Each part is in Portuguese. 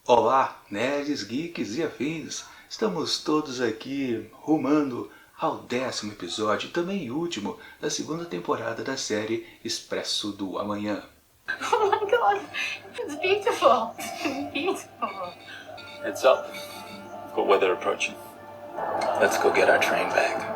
Olá, nerds, geeks e afins! Estamos todos aqui rumando ao 10º episódio, também e último, da segunda temporada da série Expresso do Amanhã. Oh my god, it's beautiful. It's beautiful. Heads up. Got weather approaching. Let's go get our train back.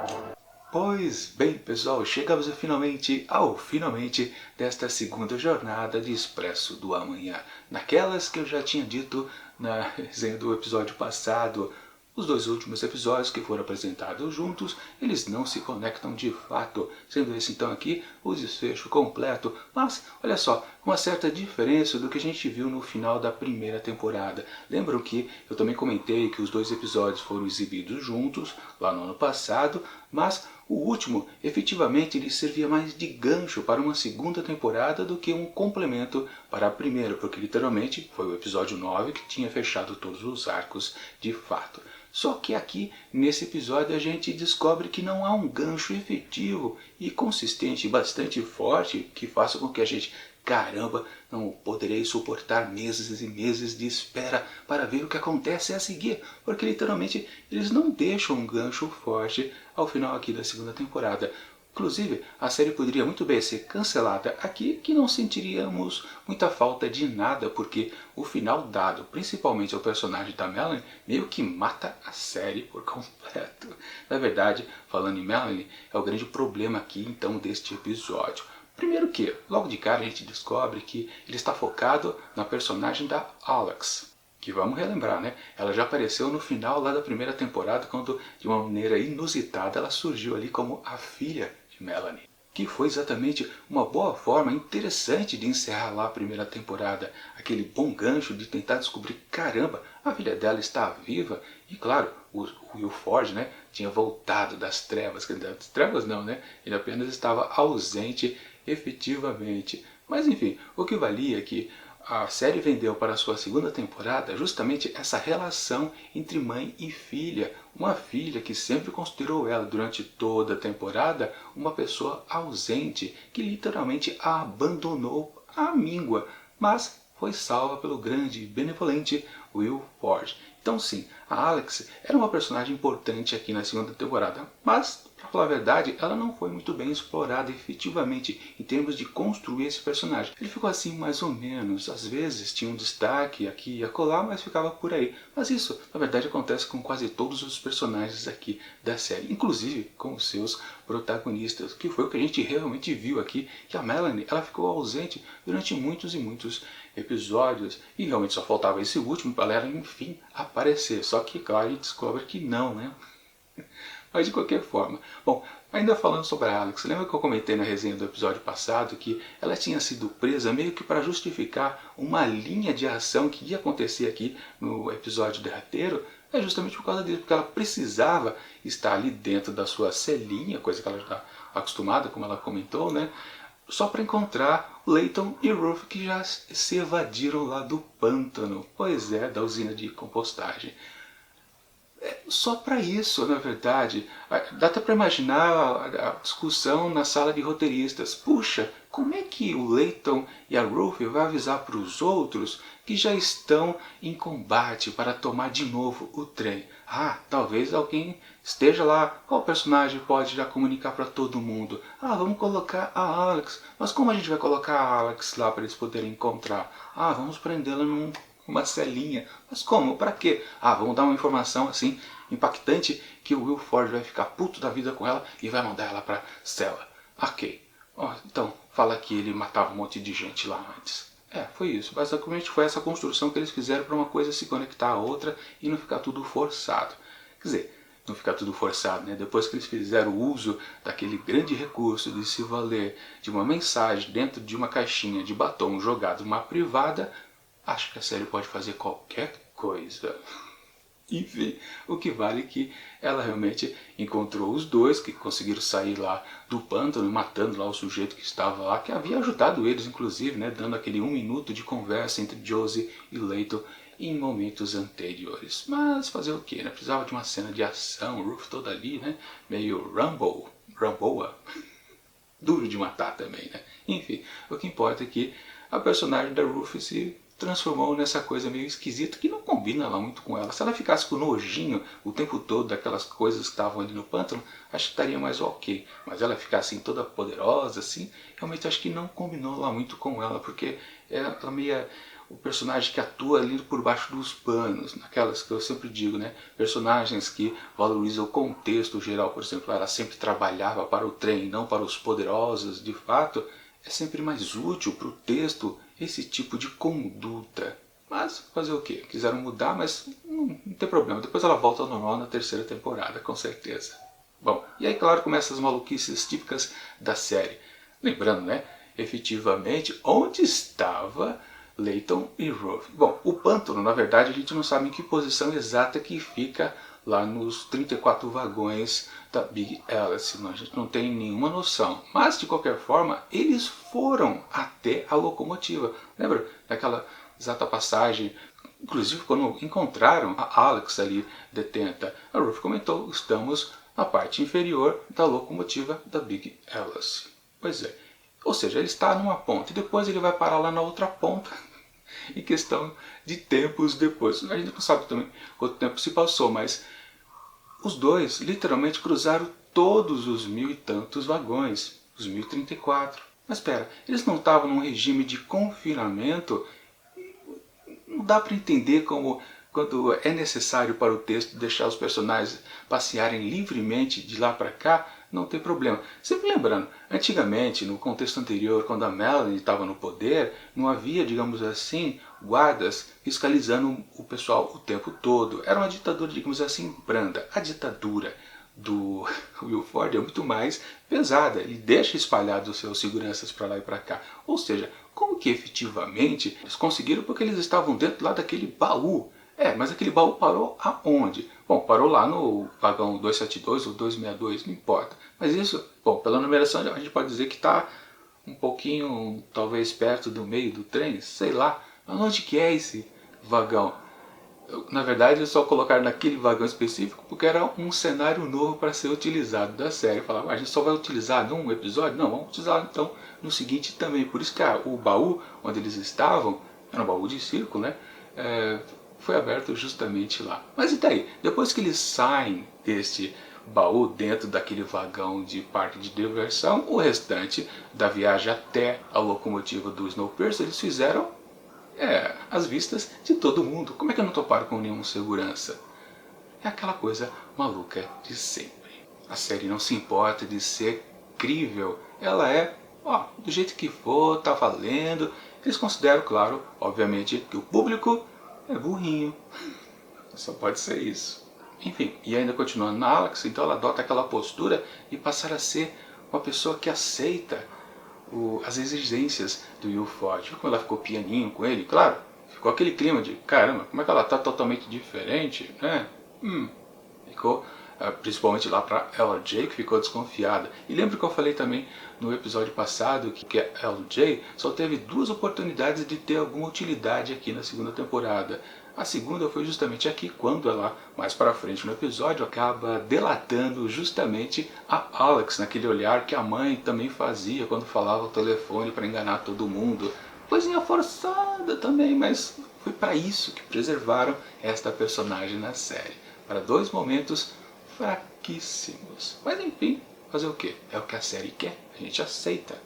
Pois bem, pessoal, chegamos finalmente ao finalmente desta segunda jornada de Expresso do Amanhã. Naquelas que eu já tinha dito na resenha do episódio passado, os dois últimos episódios que foram apresentados juntos, eles não se conectam de fato, sendo esse então aqui o desfecho completo, mas olha só, uma certa diferença do que a gente viu no final da primeira temporada. Lembram que eu também comentei que os dois episódios foram exibidos juntos, lá no ano passado, mas o último, efetivamente, ele servia mais de gancho para uma segunda temporada do que um complemento para a primeira, porque literalmente foi o episódio 9 que tinha fechado todos os arcos de fato. Só que aqui, nesse episódio, a gente descobre que não há um gancho efetivo e consistente, bastante forte, que faça com que a gente, caramba, não poderei suportar meses e meses de espera para ver o que acontece a seguir, porque literalmente eles não deixam um gancho forte ao final aqui da segunda temporada. Inclusive, a série poderia muito bem ser cancelada aqui, que não sentiríamos muita falta de nada, porque o final dado, principalmente ao personagem da Melanie, meio que mata a série por completo. Na verdade, falando em Melanie, é o grande problema aqui então deste episódio. Primeiro que, logo de cara a gente descobre que ele está focado na personagem da Alex, que vamos relembrar, né? Ela já apareceu no final lá da primeira temporada, quando de uma maneira inusitada ela surgiu ali como a filha de Melanie. Que foi exatamente uma boa forma interessante de encerrar lá a primeira temporada. Aquele bom gancho de tentar descobrir, caramba, a filha dela está viva. E claro, o Will Forge, né, tinha voltado das trevas. Das trevas não, né? Ele apenas estava ausente efetivamente. Mas enfim, o que valia é que a série vendeu para a sua segunda temporada justamente essa relação entre mãe e filha. Uma filha que sempre considerou ela durante toda a temporada uma pessoa ausente, que literalmente a abandonou à míngua, mas foi salva pelo grande e benevolente Will Forge. Então sim, a Alex era uma personagem importante aqui na segunda temporada, mas, para falar a verdade, ela não foi muito bem explorada efetivamente em termos de construir esse personagem. Ele ficou assim mais ou menos, às vezes tinha um destaque aqui e acolá, mas ficava por aí. Mas isso, na verdade, acontece com quase todos os personagens aqui da série, inclusive com os seus protagonistas, que foi o que a gente realmente viu aqui, que a Melanie ela ficou ausente durante muitos e muitos episódios, e realmente só faltava esse último para ela, enfim, aparecer. Só que, claro, a gente descobre que não, né? Mas de qualquer forma. Bom, ainda falando sobre a Alex, lembra que eu comentei na resenha do episódio passado que ela tinha sido presa meio que para justificar uma linha de ação que ia acontecer aqui no episódio derradeiro? É justamente por causa disso, porque ela precisava estar ali dentro da sua celinha, coisa que ela já está acostumada, como ela comentou, né? Só para encontrar Layton e Ruth, que já se evadiram lá do pântano, pois é, da usina de compostagem. Só para isso, na verdade. Dá até para imaginar a discussão na sala de roteiristas. Puxa, como é que o Layton e a Ruth vai avisar para os outros que já estão em combate para tomar de novo o trem? Ah, talvez alguém esteja lá. Qual personagem pode já comunicar para todo mundo? Ah, vamos colocar a Alex. Mas como a gente vai colocar a Alex lá para eles poderem encontrar? Ah, vamos prendê-la uma celinha. Mas como? Para quê? Ah, vamos dar uma informação assim impactante que o Will Forge vai ficar puto da vida com ela e vai mandar ela pra cela. Ok. Então, fala que ele matava um monte de gente lá antes. Foi isso. Basicamente foi essa construção que eles fizeram para uma coisa se conectar à outra e não ficar tudo forçado. Quer dizer, não ficar tudo forçado, né? Depois que eles fizeram o uso daquele grande recurso de se valer de uma mensagem dentro de uma caixinha de batom jogado numa privada, acho que a série pode fazer qualquer coisa. Enfim, o que vale é que ela realmente encontrou os dois, que conseguiram sair lá do pântano, matando lá o sujeito que estava lá, que havia ajudado eles, inclusive, né, dando aquele 1 minuto de conversa entre Josie e Layton em momentos anteriores. Mas fazer o que, né? Precisava de uma cena de ação, Ruth toda ali, né? Meio Ramboa. Duro de matar também, né? Enfim, o que importa é que a personagem da Ruth se transformou nessa coisa meio esquisita que não combina lá muito com ela. Se ela ficasse com nojinho o tempo todo daquelas coisas que estavam ali no pântano, acho que estaria mais ok. Mas ela ficar assim toda poderosa, assim, realmente acho que não combinou lá muito com ela, porque ela meio o personagem que atua ali por baixo dos panos, naquelas que eu sempre digo, né? Personagens que valorizam o contexto geral, por exemplo, ela sempre trabalhava para o trem, não para os poderosos, de fato, é sempre mais útil para o texto esse tipo de conduta. Mas fazer o quê? Quiseram mudar, mas não tem problema. Depois ela volta ao normal na terceira temporada, com certeza. Bom, e aí claro começam as maluquices típicas da série. Lembrando, né? Efetivamente, onde estava Layton e Ruth? Bom, o pântano, na verdade, a gente não sabe em que posição exata que fica lá nos 34 vagões da Big Alice. A gente não tem nenhuma noção. Mas, de qualquer forma, eles foram até a locomotiva. Lembra daquela exata passagem? Inclusive, quando encontraram a Alex ali detenta, a Ruth comentou, estamos na parte inferior da locomotiva da Big Alice. Pois é. Ou seja, ele está numa ponta e depois ele vai parar lá na outra ponta em questão de tempos depois. A gente não sabe também quanto tempo se passou, mas os dois literalmente cruzaram todos os 1000 e tantos vagões, os 1034. Mas espera, eles não estavam num regime de confinamento? Não dá para entender como, quando é necessário para o texto deixar os personagens passearem livremente de lá para cá, não tem problema. Sempre lembrando, antigamente, no contexto anterior, quando a Melanie estava no poder, não havia, digamos assim, guardas fiscalizando o pessoal o tempo todo. Era uma ditadura, digamos assim, branda. A ditadura do Will Ford é muito mais pesada. Ele deixa espalhados os seus seguranças para lá e para cá. Ou seja, como que efetivamente eles conseguiram? Porque eles estavam dentro lá daquele baú. Mas aquele baú parou aonde? Bom, parou lá no vagão 272 ou 262, não importa. Mas isso, bom, pela numeração a gente pode dizer que está um pouquinho, talvez perto do meio do trem, sei lá. Mas onde que é esse vagão? Na verdade, eles só colocaram naquele vagão específico porque era um cenário novo para ser utilizado da série. Falaram, a gente só vai utilizar num episódio? Não, vamos utilizar então no seguinte também. Por isso que o baú onde eles estavam, era um baú de circo, né? Foi aberto justamente lá. Mas e daí? Depois que eles saem deste baú dentro daquele vagão de parque de diversão, o restante da viagem até a locomotiva do Snowpiercer eles fizeram às vistas de todo mundo. Como é que eu não toparam com nenhum segurança? É aquela coisa maluca de sempre. A série não se importa de ser crível. Ela é, do jeito que for, tá valendo. Eles consideram, claro, obviamente, que o público é burrinho. Só pode ser isso. Enfim, e ainda continuando na Alex, então ela adota aquela postura e passar a ser uma pessoa que aceita as exigências do Will Ford. Viu como ela ficou pianinho com ele? Claro, ficou aquele clima de, caramba, como é que ela está totalmente diferente, né? Ficou, principalmente lá para LJ, que ficou desconfiada. E lembra que eu falei também no episódio passado que a LJ só teve 2 oportunidades de ter alguma utilidade aqui na segunda temporada. A segunda foi justamente aqui, quando ela, mais para frente no episódio, acaba delatando justamente a Alex, naquele olhar que a mãe também fazia quando falava ao telefone para enganar todo mundo. Coisinha forçada também, mas foi para isso que preservaram esta personagem na série. Para 2 momentos fraquíssimos. Mas enfim, fazer o quê? É o que a série quer, a gente aceita.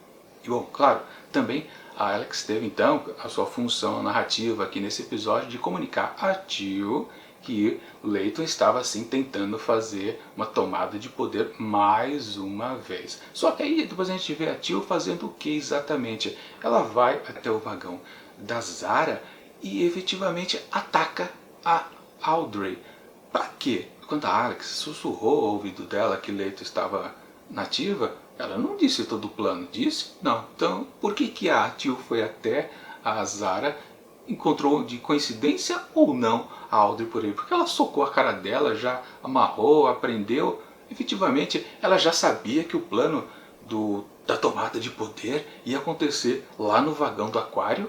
E bom, claro, também a Alex teve então a sua função narrativa aqui nesse episódio de comunicar a Jill que Layton estava assim tentando fazer uma tomada de poder mais uma vez. Só que aí depois a gente vê a Jill fazendo o que exatamente? Ela vai até o vagão da Zara e efetivamente ataca a Audrey. Pra quê? Quando a Alex sussurrou ao ouvido dela que Layton estava nativa, ela não disse todo o plano, disse? Não. Então, por que a Jill foi até a Zara, encontrou de coincidência ou não a Audrey por aí? Porque ela socou a cara dela, já amarrou, aprendeu. Efetivamente, ela já sabia que o plano da tomada de poder ia acontecer lá no vagão do aquário.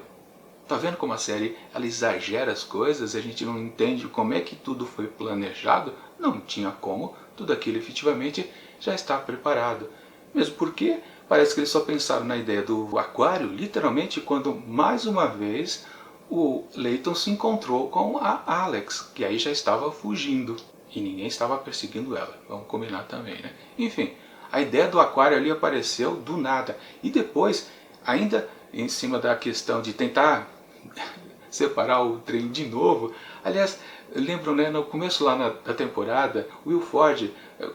Tá vendo como a série ela exagera as coisas, a gente não entende como é que tudo foi planejado? Não tinha como, tudo aquilo efetivamente já está preparado. Mesmo porque parece que eles só pensaram na ideia do aquário, literalmente, quando mais uma vez o Layton se encontrou com a Alex, que aí já estava fugindo. E ninguém estava perseguindo ela, vamos combinar também, né? Enfim, a ideia do aquário ali apareceu do nada. E depois, ainda em cima da questão de tentar separar o trem de novo. Aliás, lembram, né, no começo lá da temporada, Will Ford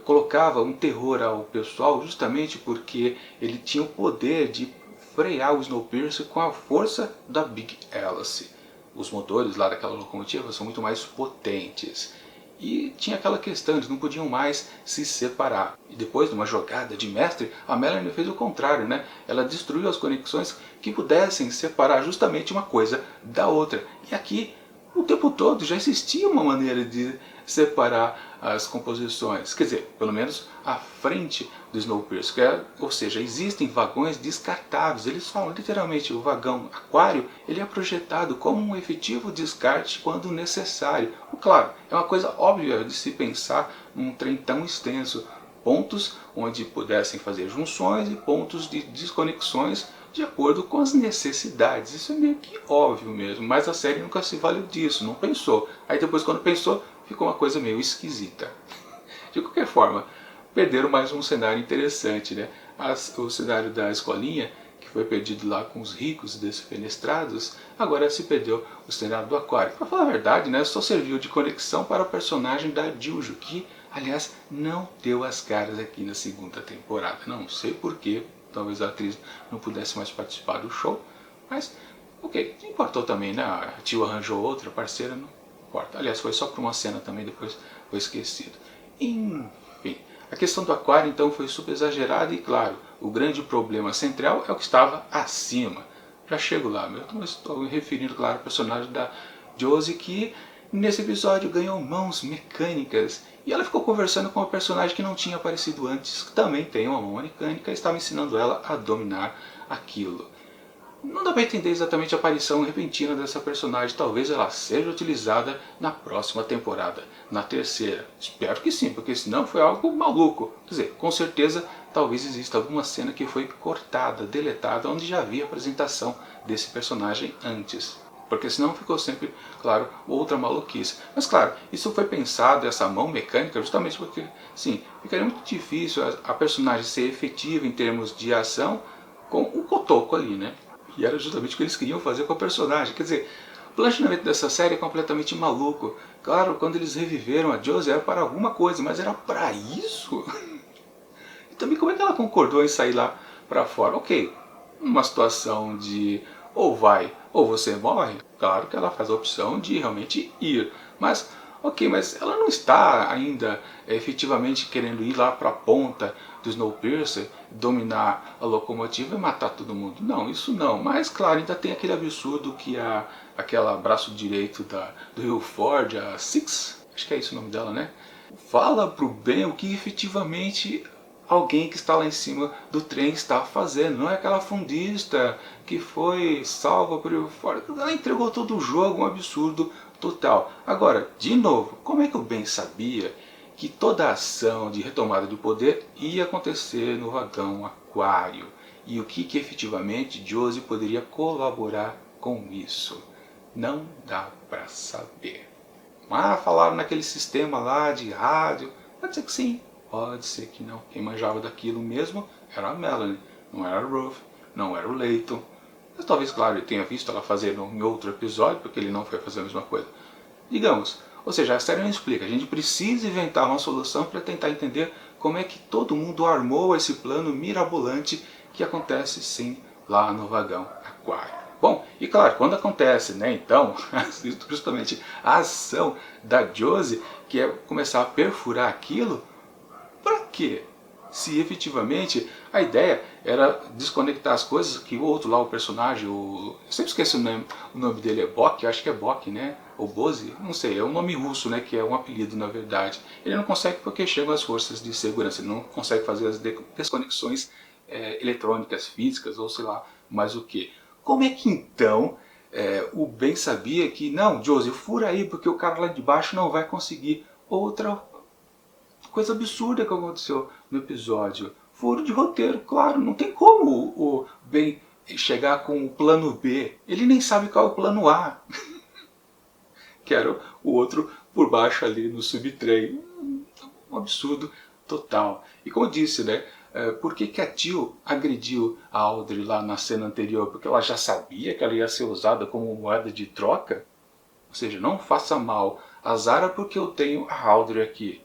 colocava um terror ao pessoal justamente porque ele tinha o poder de frear o Snowpiercer com a força da Big Alice. Os motores lá daquela locomotiva são muito mais potentes. E tinha aquela questão, eles não podiam mais se separar. E depois de uma jogada de mestre, a Melanie fez o contrário, né? Ela destruiu as conexões que pudessem separar justamente uma coisa da outra. E aqui, o tempo todo, já existia uma maneira de separar as composições. Quer dizer, pelo menos a frente do Snowpiercer. Ou seja, existem vagões descartáveis. Eles falam literalmente, o vagão aquário, ele é projetado como um efetivo descarte quando necessário. Claro, é uma coisa óbvia de se pensar num trem tão extenso. Pontos onde pudessem fazer junções e pontos de desconexões de acordo com as necessidades. Isso é meio que óbvio mesmo, mas a série nunca se valeu disso, não pensou. Aí depois, quando pensou, ficou uma coisa meio esquisita. De qualquer forma, perderam mais um cenário interessante, né? O cenário da escolinha, que foi perdido lá com os ricos desfenestrados, agora se perdeu o cenário do aquário. Para falar a verdade, né, só serviu de conexão para o personagem da Juju, que, aliás, não deu as caras aqui na segunda temporada. Não sei porquê, talvez a atriz não pudesse mais participar do show, mas, ok, não importou também, né? A tio arranjou outra parceira, não importa. Aliás, foi só por uma cena também, depois foi esquecido. Enfim, a questão do aquário então foi super exagerada e, claro, o grande problema central é o que estava acima. Já chego lá, eu estou me referindo, claro, ao personagem da Josie, que nesse episódio ganhou mãos mecânicas. E ela ficou conversando com uma personagem que não tinha aparecido antes, que também tem uma mão mecânica, e estava ensinando ela a dominar aquilo. Não dá para entender exatamente a aparição repentina dessa personagem. Talvez ela seja utilizada na próxima temporada, na terceira. Espero que sim, porque senão foi algo maluco. Quer dizer, com certeza, talvez exista alguma cena que foi cortada, deletada, onde já havia apresentação desse personagem antes. Porque senão ficou sempre, claro, outra maluquice. Mas claro, isso foi pensado, essa mão mecânica, justamente porque, sim, ficaria muito difícil a personagem ser efetiva em termos de ação com o cotoco ali, né? E era justamente o que eles queriam fazer com a personagem. Quer dizer, o planejamento dessa série é completamente maluco. Claro, quando eles reviveram a Josie era para alguma coisa, mas era para isso? E também como é que ela concordou em sair lá para fora? Ok, uma situação de ou vai ou você morre. Claro que ela faz a opção de realmente ir. Mas, ok, mas ela não está ainda efetivamente querendo ir lá para a ponta do Snowpiercer, dominar a locomotiva e matar todo mundo. Não, isso não. Mas, claro, ainda tem aquele absurdo que aquela braço direito do Will Ford, a Six, acho que é esse o nome dela, né? Fala pro Ben o que efetivamente alguém que está lá em cima do trem está fazendo. Não é aquela fundista que foi salva por Will Ford. Ela entregou todo o jogo, um absurdo total. Agora, de novo, como é que o Ben sabia que toda a ação de retomada de poder ia acontecer no vagão aquário? E o que efetivamente Josie poderia colaborar com isso? Não dá para saber. Mas falaram naquele sistema lá de rádio. Pode ser que sim, pode ser que não. Quem manjava daquilo mesmo era a Melanie, não era a Ruth, não era o Layton. Mas talvez, claro, ele tenha visto ela fazer em outro episódio, porque ele não foi fazer a mesma coisa. Digamos, ou seja, a série não explica. A gente precisa inventar uma solução para tentar entender como é que todo mundo armou esse plano mirabolante que acontece sim lá no vagão aquário. Bom, e claro, quando acontece, né, então, justamente a ação da Josie, que é começar a perfurar aquilo, para quê? Se efetivamente a ideia era desconectar as coisas, que o outro lá, o personagem, eu sempre esqueço o nome dele, é Bok, eu acho que é Bok, né? Ou Bozi, não sei, é um nome russo, né? Que é um apelido na verdade. Ele não consegue porque chegam as forças de segurança, ele não consegue fazer as desconexões eletrônicas, físicas, ou sei lá, mais o que. Como é que então o Ben sabia que, não, Josie, fura aí, porque o cara lá de baixo não vai conseguir? Outra coisa absurda que aconteceu no episódio. Furo de roteiro, claro, não tem como o Ben chegar com o plano B, ele nem sabe qual é o plano A. Que era o outro por baixo ali no subtrem. Um absurdo total. E como eu disse, né? Por que a Jill agrediu a Audrey lá na cena anterior? Porque ela já sabia que ela ia ser usada como moeda de troca? Ou seja, não faça mal a Zara porque eu tenho a Audrey aqui.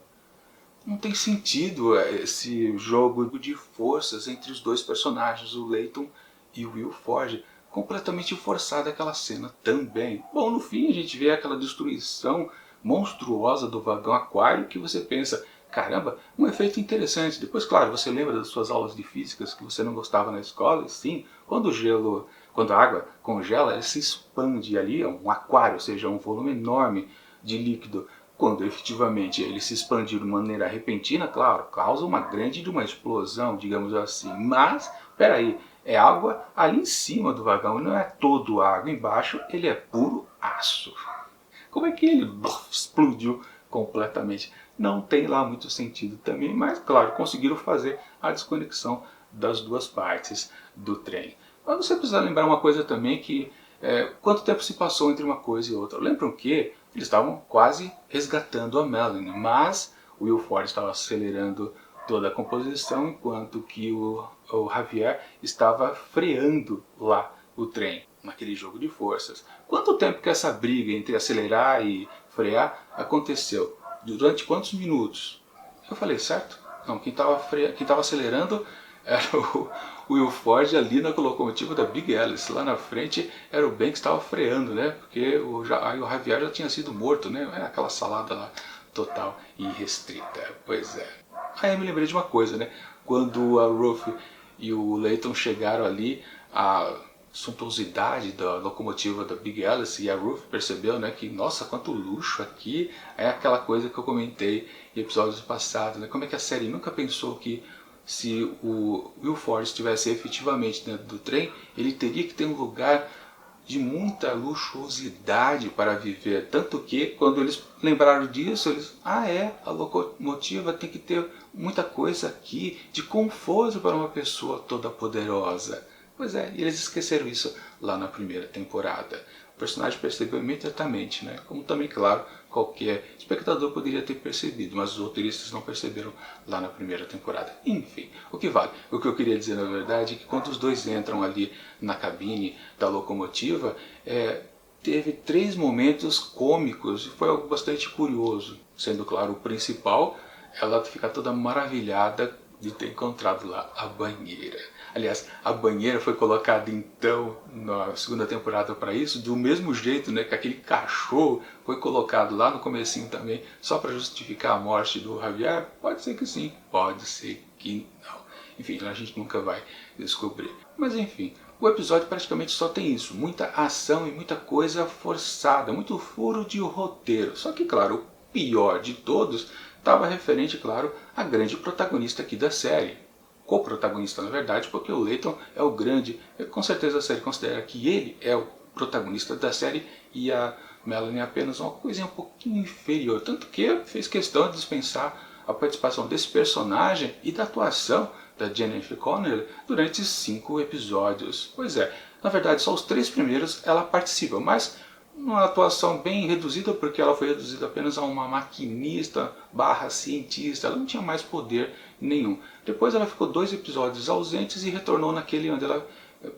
Não tem sentido esse jogo de forças entre os dois personagens, o Layton e o Will Forge. Completamente forçada aquela cena também. Bom, no fim a gente vê aquela destruição monstruosa do vagão aquário que você pensa, caramba, um efeito interessante. Depois, claro, você lembra das suas aulas de físicas que você não gostava na escola, e sim, quando a água congela, ela se expande ali, é um aquário, ou seja, um volume enorme de líquido. Quando efetivamente ele se expandir de maneira repentina, claro, causa uma grande explosão, digamos assim. Mas, peraí, é água ali em cima do vagão, não é todo água embaixo, ele é puro aço. Como é que ele explodiu completamente? Não tem lá muito sentido também, mas claro, conseguiram fazer a desconexão das duas partes do trem. Mas você precisa lembrar uma coisa também que quanto tempo se passou entre uma coisa e outra. Lembram que eles estavam quase resgatando a Melanie, mas o Will Forge estava acelerando toda a composição, enquanto que o Javier estava freando lá o trem, naquele jogo de forças. Quanto tempo que essa briga entre acelerar e frear aconteceu? Durante quantos minutos? Eu falei certo? Não, quem estava acelerando era o Will Forge ali na locomotiva da Big Alice. Lá na frente era o Ben que estava freando, né? Porque o Javier já tinha sido morto, né? É aquela salada lá total e restrita. Pois é. Aí eu me lembrei de uma coisa, né? Quando a Ruth e o Layton chegaram ali, a suntuosidade da locomotiva da Big Alice, e a Ruth percebeu, né, que nossa, quanto luxo aqui, é aquela coisa que eu comentei em episódios passados, né? Como é que a série nunca pensou que se o Will Forge estivesse efetivamente dentro do trem, ele teria que ter um lugar de muita luxuosidade para viver. Tanto que, quando eles lembraram disso, eles... a locomotiva tem que ter muita coisa aqui de conforto para uma pessoa toda poderosa. Pois é, e eles esqueceram isso lá na primeira temporada. O personagem percebeu imediatamente, né? Como também, claro, qualquer espectador poderia ter percebido, mas os roteiristas não perceberam lá na primeira temporada. Enfim, o que vale? O que eu queria dizer, na verdade, é que quando os dois entram ali na cabine da locomotiva, teve 3 momentos cômicos e foi algo bastante curioso. Sendo, claro, o principal, ela fica toda maravilhada de ter encontrado lá a banheira. Aliás, a banheira foi colocada então na segunda temporada para isso, do mesmo jeito, né, que aquele cachorro foi colocado lá no comecinho também, só para justificar a morte do Javier? Pode ser que sim, pode ser que não. Enfim, a gente nunca vai descobrir. Mas enfim, o episódio praticamente só tem isso, muita ação e muita coisa forçada, muito furo de roteiro. Só que, claro, o pior de todos estava referente, claro, à grande protagonista aqui da série. Co-protagonista, na verdade, porque o Layton é o grande, com certeza a série considera que ele é o protagonista da série e a Melanie é apenas uma coisinha um pouquinho inferior, tanto que fez questão de dispensar a participação desse personagem e da atuação da Jennifer Connelly durante 5 episódios. Pois é, na verdade só os 3 primeiros ela participa, mas uma atuação bem reduzida, porque ela foi reduzida apenas a uma maquinista / cientista, ela não tinha mais poder nenhum. Depois ela ficou 2 episódios ausentes e retornou naquele onde ela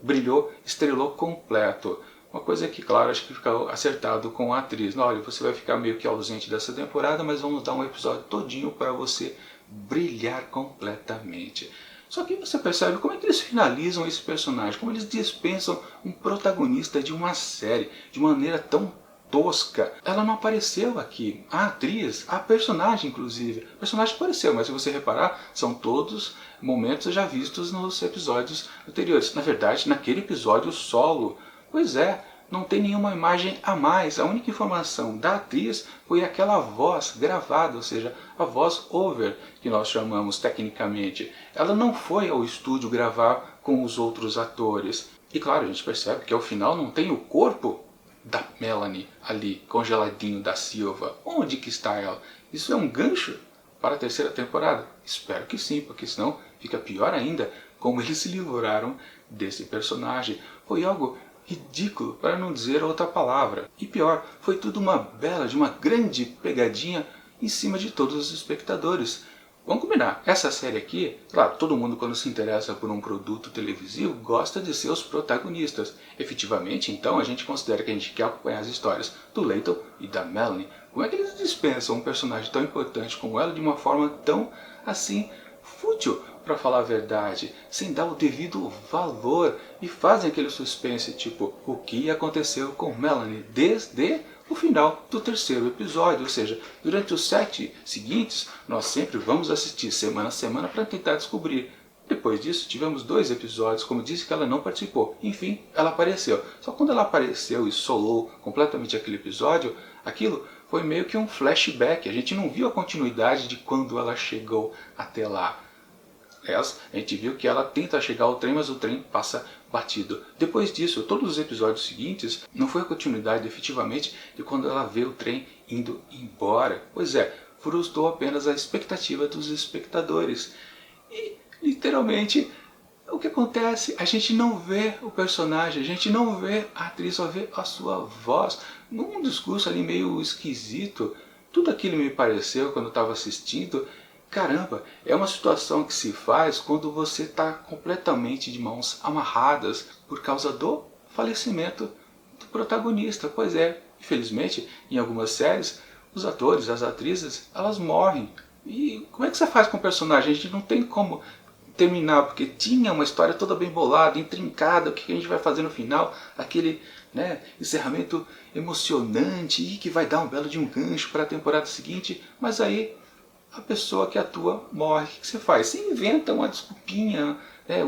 brilhou, estrelou completo. Uma coisa que, claro, acho que ficou acertado com a atriz. Olha, você vai ficar meio que ausente dessa temporada, mas vamos dar um episódio todinho para você brilhar completamente. Só que você percebe como é que eles finalizam esse personagem, como eles dispensam um protagonista de uma série de maneira tão tosca. Ela não apareceu aqui. A atriz, a personagem inclusive. A personagem apareceu, mas se você reparar, são todos momentos já vistos nos episódios anteriores. Na verdade, naquele episódio solo, pois é, não tem nenhuma imagem a mais. A única informação da atriz foi aquela voz gravada, ou seja, a voz over, que nós chamamos tecnicamente. Ela não foi ao estúdio gravar com os outros atores. E claro, a gente percebe que ao final não tem o corpo da Melanie ali, congeladinho da Silva. Onde que está ela? Isso é um gancho para a terceira temporada? Espero que sim, porque senão fica pior ainda como eles se livraram desse personagem. Foi algo ridículo, para não dizer outra palavra. E pior, foi tudo uma grande pegadinha em cima de todos os espectadores. Vamos combinar, essa série aqui, claro, todo mundo quando se interessa por um produto televisivo gosta de ser os protagonistas. Efetivamente, então, a gente considera que a gente quer acompanhar as histórias do Leighton e da Melanie. Como é que eles dispensam um personagem tão importante como ela de uma forma tão, assim, fútil, para falar a verdade, sem dar o devido valor, e fazem aquele suspense tipo, o que aconteceu com Melanie desde o final do terceiro episódio, ou seja, durante os 7 seguintes, nós sempre vamos assistir semana a semana para tentar descobrir. Depois disso, tivemos 2 episódios, como disse que ela não participou. Enfim, ela apareceu. Só quando ela apareceu e solou completamente aquele episódio, aquilo foi meio que um flashback. A gente não viu a continuidade de quando ela chegou até lá. A gente viu que ela tenta chegar ao trem, mas o trem passa batido. Depois disso, todos os episódios seguintes não foi a continuidade efetivamente de quando ela vê o trem indo embora. Pois é, frustrou apenas a expectativa dos espectadores. E, literalmente, o que acontece? A gente não vê o personagem, a gente não vê a atriz, só vê a sua voz. Num discurso ali meio esquisito, tudo aquilo me pareceu quando eu estava assistindo. Caramba, é uma situação que se faz quando você está completamente de mãos amarradas por causa do falecimento do protagonista. Pois é, infelizmente, em algumas séries, os atores, as atrizes, elas morrem. E como é que você faz com o personagem? A gente não tem como terminar, porque tinha uma história toda bem bolada, intrincada, o que a gente vai fazer no final, aquele encerramento emocionante e que vai dar um belo de um gancho para a temporada seguinte, mas aí a pessoa que atua morre. O que você faz? Você inventa uma desculpinha,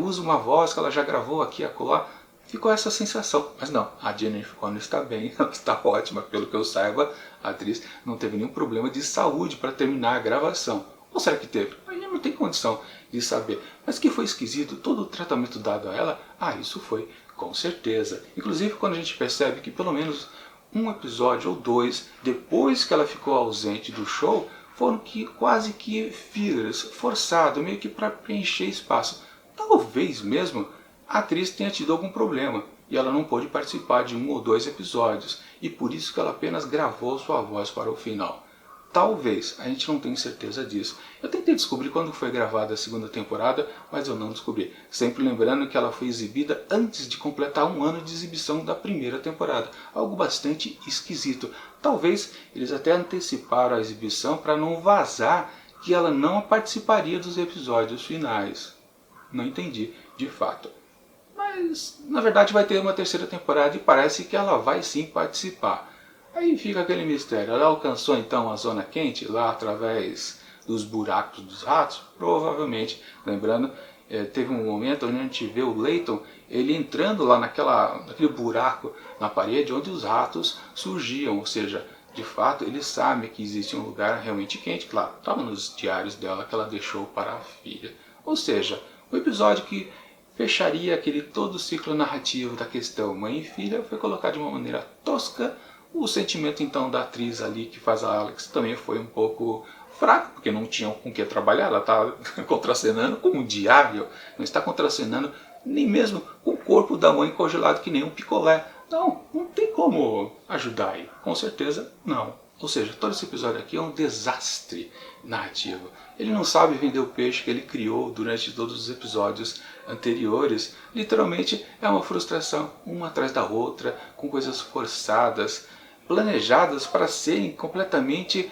usa uma voz que ela já gravou aqui e acolá. Ficou essa sensação. Mas não, a Jennifer Connelly está bem, ela está ótima, pelo que eu saiba. A atriz não teve nenhum problema de saúde para terminar a gravação. Ou será que teve? A gente não tem condição de saber. Mas que foi esquisito, todo o tratamento dado a ela, isso foi, com certeza. Inclusive quando a gente percebe que pelo menos um episódio ou 2, depois que ela ficou ausente do show, foram quase que fillers, forçado, meio que para preencher espaço. Talvez mesmo a atriz tenha tido algum problema e ela não pôde participar de 1 ou 2 episódios, e por isso que ela apenas gravou sua voz para o final. Talvez, a gente não tem certeza disso. Eu tentei descobrir quando foi gravada a segunda temporada, mas eu não descobri. Sempre lembrando que ela foi exibida antes de completar 1 ano de exibição da primeira temporada. Algo bastante esquisito. Talvez eles até anteciparam a exibição para não vazar que ela não participaria dos episódios finais. Não entendi, de fato. Mas, na verdade, vai ter uma terceira temporada e parece que ela vai sim participar. Aí fica aquele mistério. Ela alcançou então a zona quente lá através dos buracos dos ratos? Provavelmente. Lembrando, teve um momento onde a gente vê o Leighton ele entrando lá naquele buraco na parede onde os ratos surgiam. Ou seja, de fato ele sabe que existe um lugar realmente quente. Claro, estava nos diários dela que ela deixou para a filha. Ou seja, o episódio que fecharia aquele todo o ciclo narrativo da questão mãe e filha foi colocado de uma maneira tosca. O sentimento então da atriz ali que faz a Alex também foi um pouco fraco, porque não tinham com o que trabalhar. Ela está contracenando com um diário, não está contracenando nem mesmo o corpo da mãe congelado que nem um picolé. Não tem como ajudar aí, com certeza não. Ou seja, todo esse episódio aqui é um desastre narrativo. Ele não sabe vender o peixe que ele criou durante todos os episódios anteriores. Literalmente é uma frustração, uma atrás da outra, com coisas forçadas, planejadas para serem completamente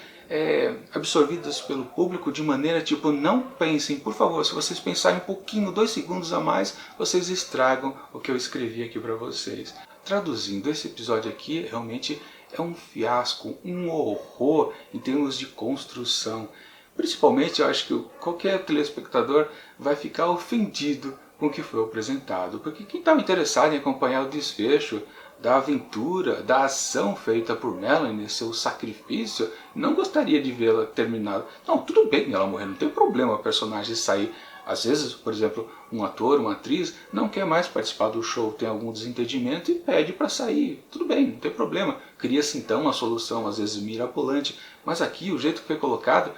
absorvidas pelo público de maneira tipo, não pensem, por favor, se vocês pensarem um pouquinho, 2 segundos a mais, vocês estragam o que eu escrevi aqui para vocês. Traduzindo, esse episódio aqui realmente é um fiasco, um horror em termos de construção. Principalmente eu acho que qualquer telespectador vai ficar ofendido com o que foi apresentado, porque quem estava interessado em acompanhar o desfecho da aventura, da ação feita por Melanie, seu sacrifício, não gostaria de vê-la terminada. Não, tudo bem ela morrer, não tem problema a personagem sair. Às vezes, por exemplo, um ator, uma atriz não quer mais participar do show, tem algum desentendimento e pede para sair. Tudo bem, não tem problema. Cria-se então uma solução, às vezes mirabolante, mas aqui o jeito que foi colocado,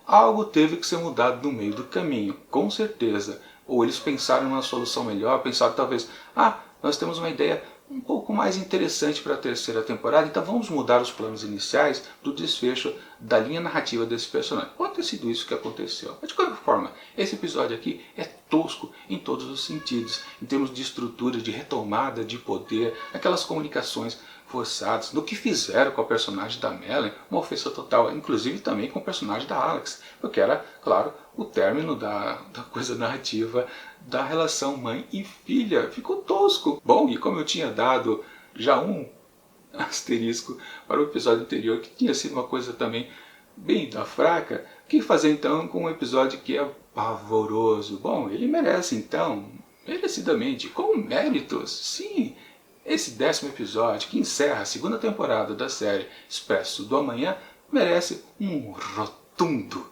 algo teve que ser mudado no meio do caminho, com certeza. ou eles pensaram numa solução melhor, pensaram talvez, nós temos uma ideia um pouco mais interessante para a terceira temporada, então vamos mudar os planos iniciais do desfecho da linha narrativa desse personagem. Pode ter sido isso que aconteceu. Mas de qualquer forma, esse episódio aqui é tosco em todos os sentidos, em termos de estrutura, de retomada de poder, aquelas comunicações forçadas, no que fizeram com a personagem da Melanie, uma ofensa total, inclusive também com o personagem da Alex, porque era, claro, o término da coisa narrativa da relação mãe e filha. Ficou tosco. Bom, e como eu tinha dado já um asterisco para o episódio anterior, que tinha sido uma coisa também bem da fraca, o que fazer então com um episódio que é pavoroso? Bom, ele merece então, merecidamente, com méritos, sim. Esse 10º episódio, que encerra a segunda temporada da série Expresso do Amanhã, merece um rotundo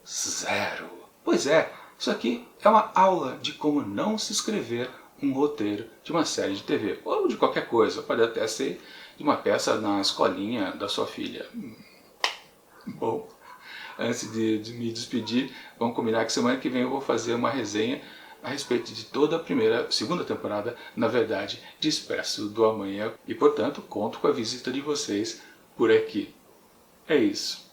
0. Pois é, isso aqui é uma aula de como não se escrever um roteiro de uma série de TV, ou de qualquer coisa, pode até ser de uma peça na escolinha da sua filha. Bom, antes de me despedir, vamos combinar que semana que vem eu vou fazer uma resenha a respeito de toda a segunda temporada, na verdade, de Expresso do Amanhã. E, portanto, conto com a visita de vocês por aqui. É isso.